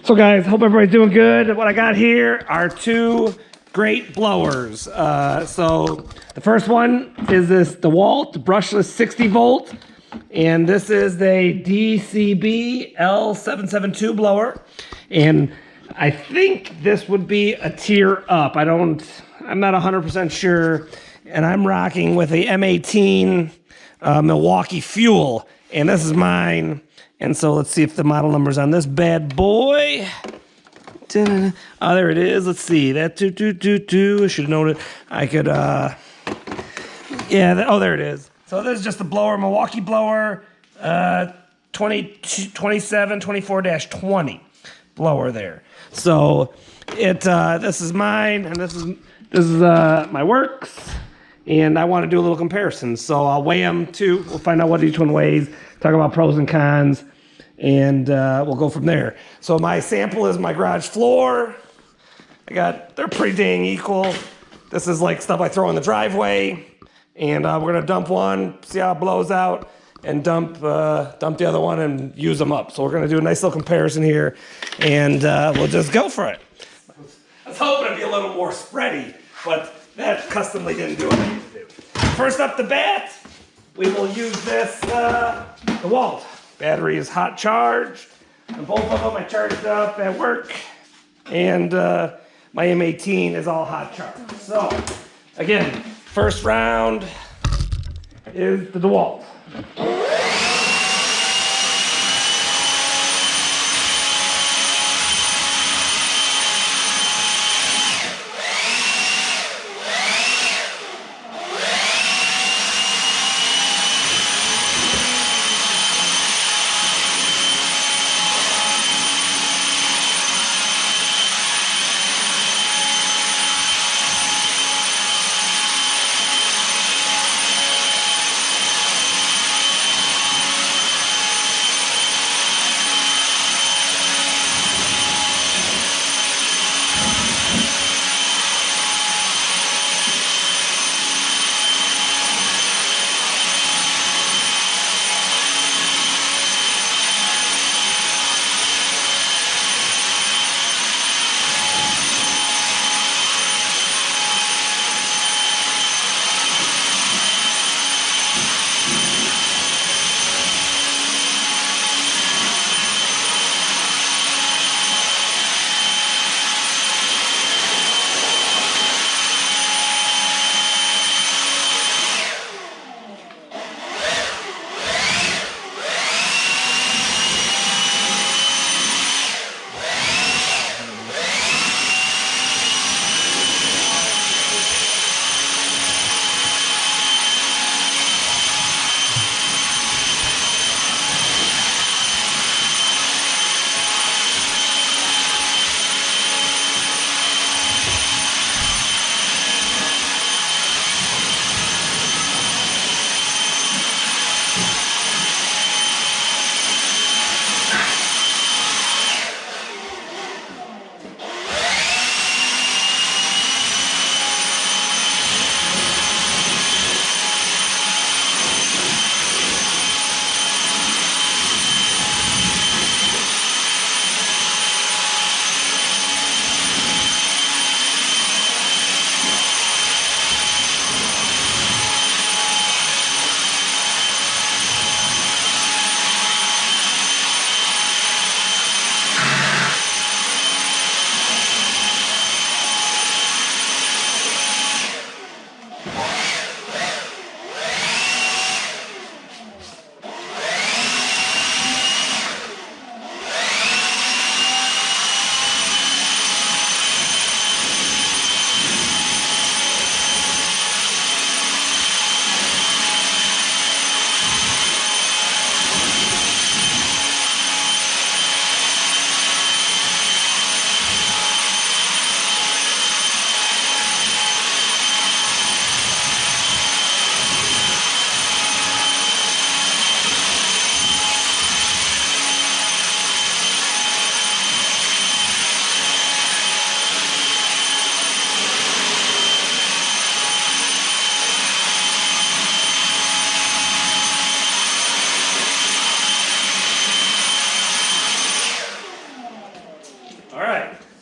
So guys, hope everybody's doing good. What I got here are two great blowers. So the first one is this DEWALT brushless 60 volt. And this is a DCB L772 blower. And I think this would be a tier up. I'm not 100% sure. And I'm rocking with a M18 Milwaukee Fuel. And this is mine. And so let's see if the model number's on this bad boy. Oh, there it is. Let's see. That 222. I should have known it. I could, yeah, oh, there it is. So this is just the blower, Milwaukee blower, 24-20 blower there. So this is mine, and this is my works. And I want to do a little comparison. So I'll weigh them too. We'll find out what each one weighs, talk about pros and cons, and we'll go from there. So my sample is my garage floor. They're pretty dang equal. This is like stuff I throw in the driveway. And we're gonna dump one, see how it blows out, and dump the other one and use them up. So we're gonna do a nice little comparison here, and we'll just go for it. I was hoping it'd be a little more spready, but that customly didn't do what I need to do. First up the bat, we will use this DEWALT. Battery is hot charged. And both of them I charged up at work. And my M18 is all hot charged. So, again, first round is the DEWALT.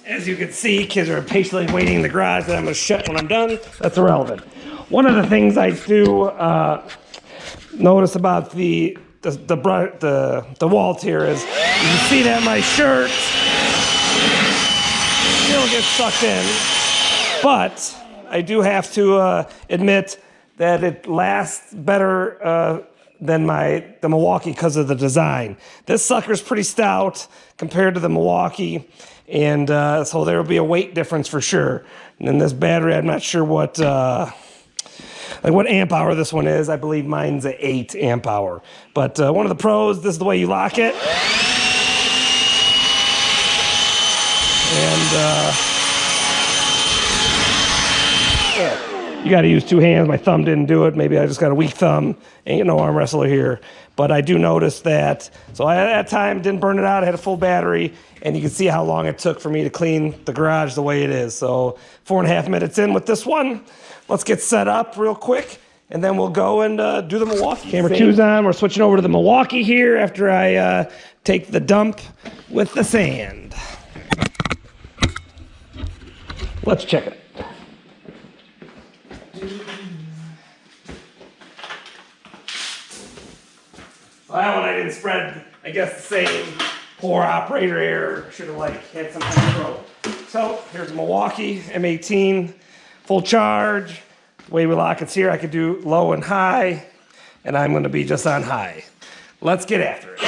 as you can see, kids are patiently waiting in the garage that I'm gonna shut when I'm done. That's irrelevant. One of the things I do notice about the DEWALT here is you can see that my shirt still gets sucked in, but I do have to admit that it lasts better than the Milwaukee because of the design. This sucker's pretty stout compared to the Milwaukee, and so there will be a weight difference for sure. And then this battery, I'm not sure what what amp hour this one is. I believe mine's an 8 amp hour. But one of the pros, this is the way you lock it. And you got to use 2 hands. My thumb didn't do it. Maybe I just got a weak thumb. Ain't no arm wrestler here. But I do notice that. So I, at that time, didn't burn it out. I had a full battery. And you can see how long it took for me to clean the garage the way it is. So 4.5 minutes in with this one. Let's get set up real quick. And then we'll go and do the Milwaukee. Camera 2's on. We're switching over to the Milwaukee here after I take the dump with the sand. Let's check it. Well, that one I didn't spread, I guess, the same poor operator error. Should have had some control. So here's Milwaukee M18 full charge. The way we lock it's here, I could do low and high, and I'm going to be just on high. Let's get after it.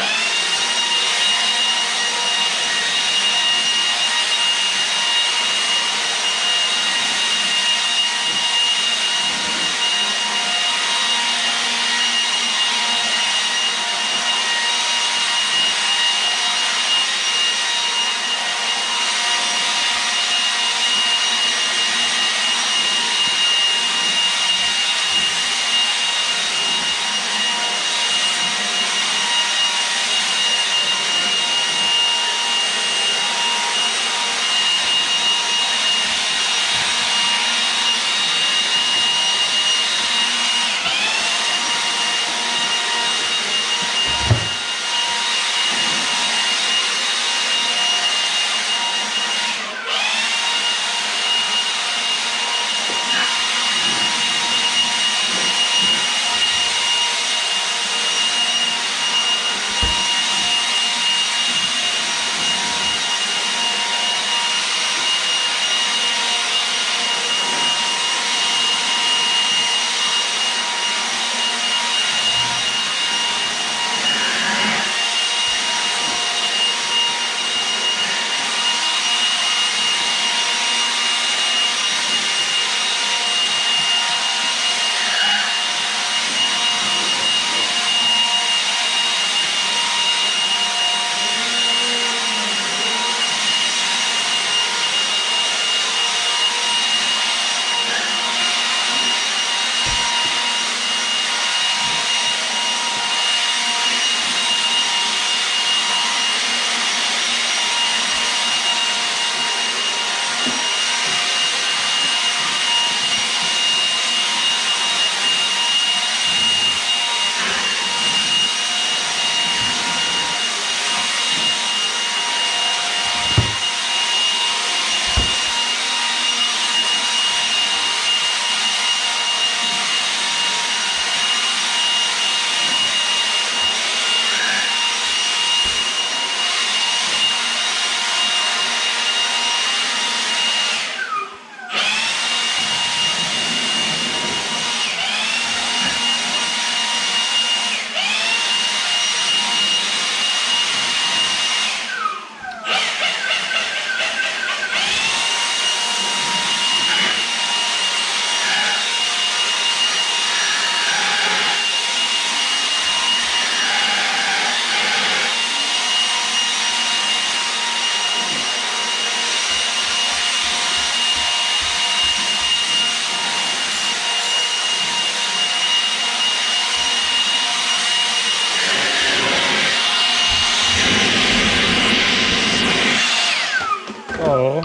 Oh.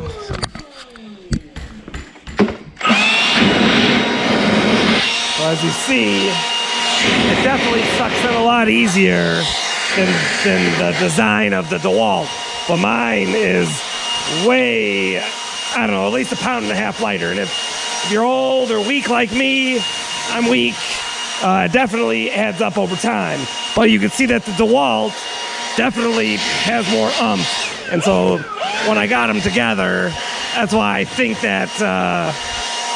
Well, as you see, it definitely sucks in a lot easier than the design of the DEWALT. But mine is way, I don't know, at least 1.5 pounds lighter. And if you're old or weak like me, I'm weak, it definitely adds up over time. But you can see that the DEWALT definitely has more oomph. And so when I got them together, that's why I think that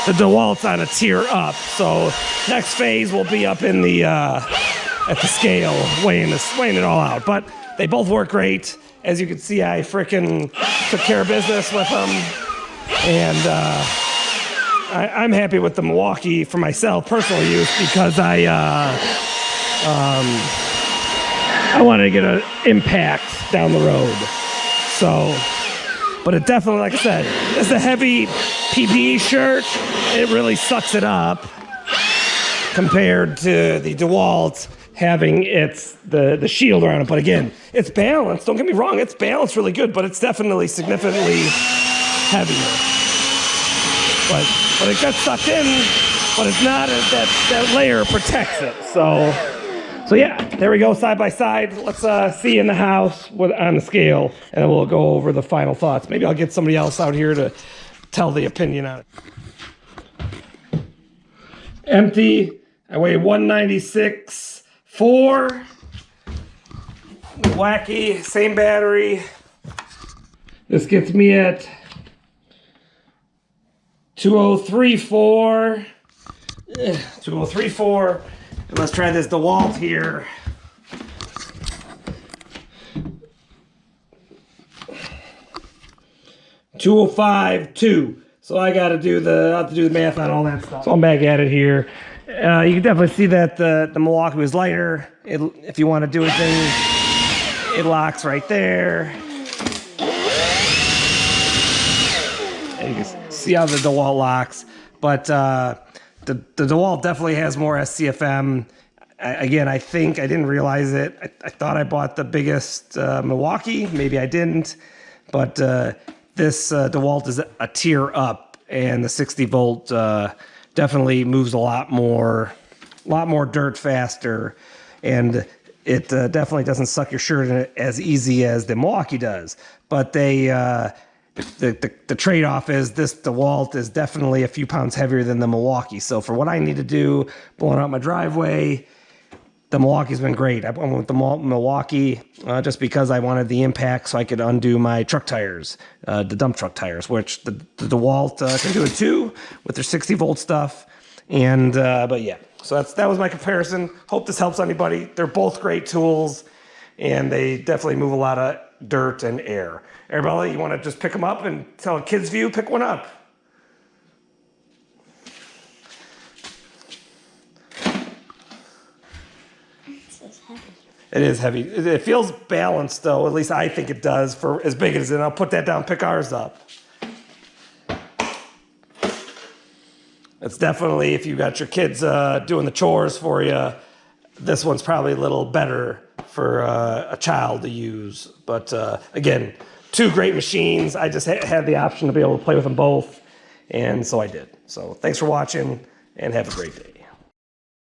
the DEWALT's on a tier up. So next phase will be up in the at the scale, weighing it all out. But they both work great. As you can see, I frickin' took care of business with them, and I'm happy with the Milwaukee for myself, personal use, because I wanted to get an impact down the road. So, but it definitely, like I said, it's a heavy PPE shirt. It really sucks it up compared to the DEWALT having the shield around it. But again, it's balanced. Don't get me wrong, it's balanced really good, but it's definitely significantly heavier. But it gets sucked in, but it's not that layer protects it. So yeah, there we go, side by side. Let's see in the house on the scale, and then we'll go over the final thoughts. Maybe I'll get somebody else out here to tell the opinion on it. Empty. I weigh 196.4. Wacky, same battery. This gets me at 2034. 2034. And let's try this DEWALT here. $205.2. So I got to do the math on all that stuff. So I'm back at it here. You can definitely see that the Milwaukee was lighter. If you want to do a thing, it locks right there. And you can see how the DEWALT locks. But the DEWALT definitely has more SCFM. Again, I think I didn't realize it. I thought I bought the biggest Milwaukee. Maybe I didn't. But this DEWALT is a tier up, and the 60 volt definitely moves a lot more dirt faster, and it definitely doesn't suck your shirt in as easy as the Milwaukee does. But the trade-off is this DEWALT is definitely a few pounds heavier than the Milwaukee. So for what I need to do, blowing out my driveway, the Milwaukee's been great. I went with the Milwaukee just because I wanted the impact so I could undo my truck tires, the dump truck tires, which the DEWALT can do it too with their 60 volt stuff. And but yeah, so that was my comparison. Hope this helps anybody. They're both great tools, and they definitely move a lot of dirt and air. Everybody, you want to just pick them up and tell a kid's view, pick one up. It is heavy. It feels balanced, though. At least I think it does for as big as it is. I'll put that down, pick ours up. It's definitely, if you got your kids doing the chores for you, this one's probably a little better for a child to use. But again, two great machines. I just had the option to be able to play with them both, and so I did. So thanks for watching, and have a great day.